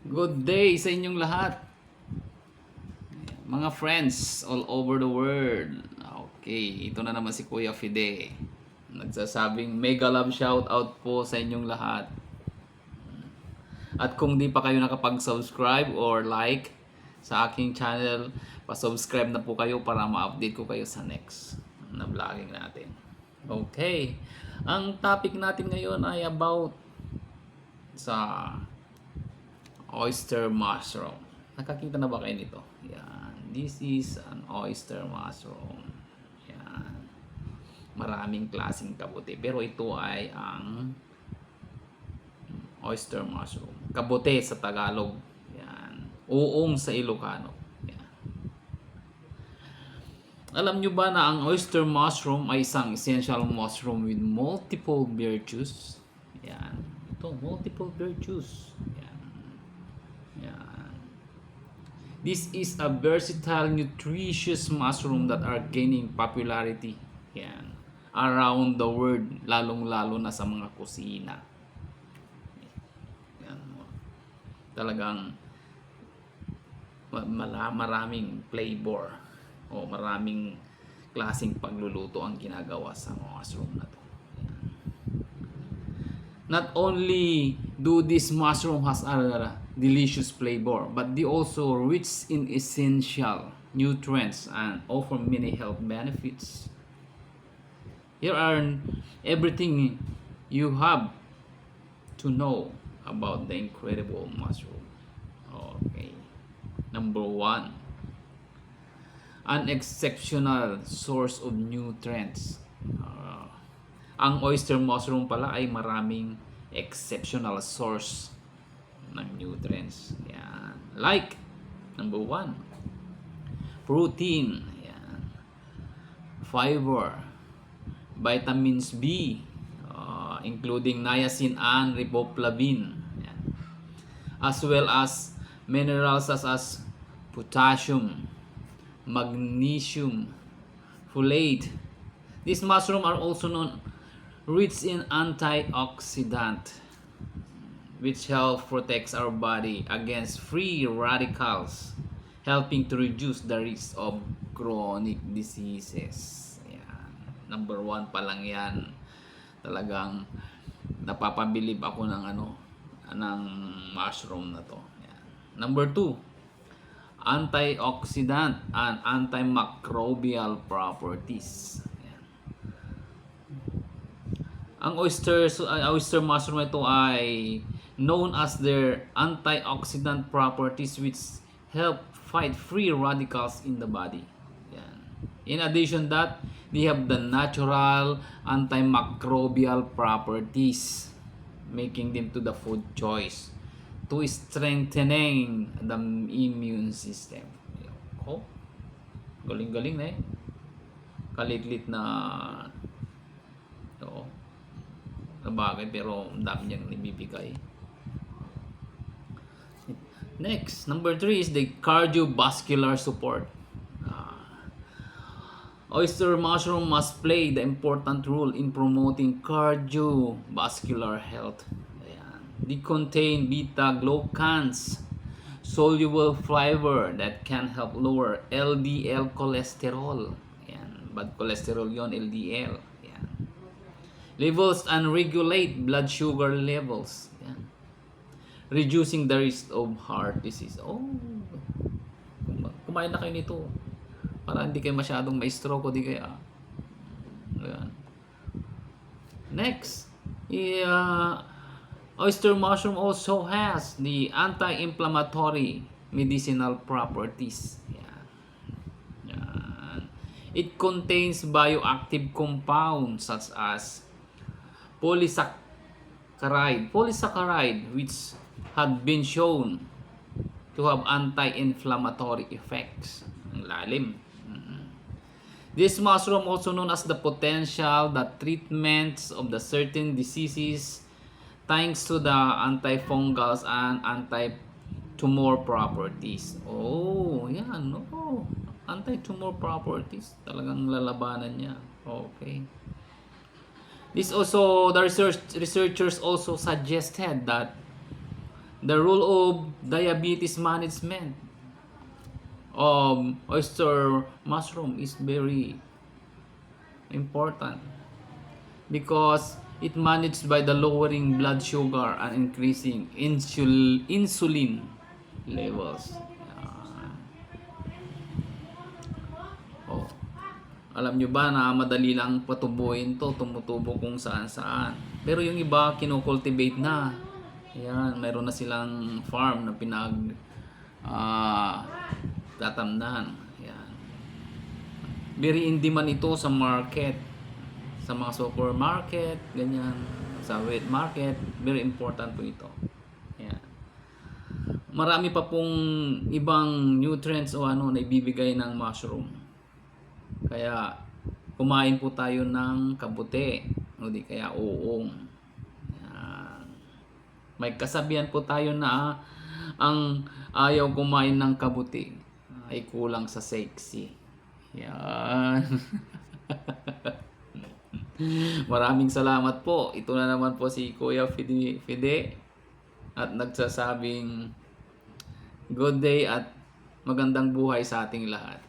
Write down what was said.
Good day sa inyong lahat, mga friends all over the world. Okay, ito na naman si Kuya Fide. Nagsasabing mega love shout out po sa inyong lahat. At kung di pa kayo nakapag-subscribe or like sa aking channel, pa-subscribe na po kayo para ma-update ko kayo sa next na vlogging natin. Okay, ang topic natin ngayon ay about sa oyster mushroom. Nakakita na ba kayo nito? Yan. This is an oyster mushroom. Yan. Maraming klaseng kabuti. Pero ito ay ang oyster mushroom. Kabuti sa Tagalog. Yan. Uong sa Ilocano. Yan. Alam nyo ba na ang oyster mushroom ay isang essential mushroom with multiple virtues? Yan. Ito, multiple virtues. Yan. Yan. This is a versatile, nutritious mushroom that are gaining popularity yan, around the world, lalong-lalo na sa mga kusina. Yan. Talagang maraming flavor o maraming klaseng pagluluto ang ginagawa sa mushroom na to. Not only do this mushroom has a delicious flavor, but they also rich in essential nutrients and offer many health benefits. Here are everything you have to know about the incredible mushroom. Okay. Number 1, an exceptional source of nutrients. Ang oyster mushroom pala ay maraming exceptional source ng nutrients. Yan. Like, number 1, protein. Yan. Fiber. Vitamins B, including niacin and riboflavin. Yan. As well as minerals such as potassium, magnesium, folate. These mushrooms are also known rich in antioxidant, which help protects our body against free radicals, helping to reduce the risk of chronic diseases. Ayan. Number 1 pa lang yan. Talagang napapabilib ako ng mushroom na to. Ayan. Number 2, antioxidant and antimicrobial properties. Ang oyster mushroom ito ay known as their antioxidant properties which help fight free radicals in the body. Yan. In addition that, they have the natural antimicrobial properties, making them to the food choice to strengthening the immune system. Oh, galing-galing na eh. Kalitlit na ito. Na bagay pero ang dami niyang nibibigay. Next, number 3 is the cardiovascular support. Oyster mushroom must play the important role in promoting cardiovascular health. Ayan. They contain beta-glucans, soluble fiber that can help lower LDL cholesterol. Ayan. Bad cholesterol yon, LDL. Levels and regulate blood sugar levels. Yan. Reducing the risk of heart disease. Oh, kumain na kayo nito para hindi kayo masyadong ma-stroke o di kaya. Ayan. Next, oyster mushroom also has the anti-inflammatory medicinal properties. Yan. Yan. It contains bioactive compounds such as polysaccharide which had been shown to have anti-inflammatory effects. Ang lalim. This mushroom also known as the potential the treatments of the certain diseases thanks to the antifungals and anti-tumor properties. Oh, yan. Oh, anti-tumor properties. Talagang lalabanan niya. Okay. The researchers also suggested that The role of diabetes management of oyster mushroom is very important because it managed by the lowering blood sugar and increasing insulin levels. Yan. Oh. Alam nyo ba na madali lang patubuin to, tumutubo kung saan saan. Pero yung iba kinocultivate na. Yan, mayroon na silang farm na tatamnan. Yan. Very in demand ito sa market, sa mga supermarket, ganyan, sa wet market, very important po ito. Yan. Marami pa pong ibang nutrients o ano na ibibigay ng mushroom. Kaya kumain po tayo ng kabuti, o di kaya uong. Yan. May kasabihan po tayo na ang ayaw kumain ng kabuti ay kulang sa sexy. Yan. Maraming salamat po. Ito na naman po si Kuya Fide at nagsasabing good day at magandang buhay sa ating lahat.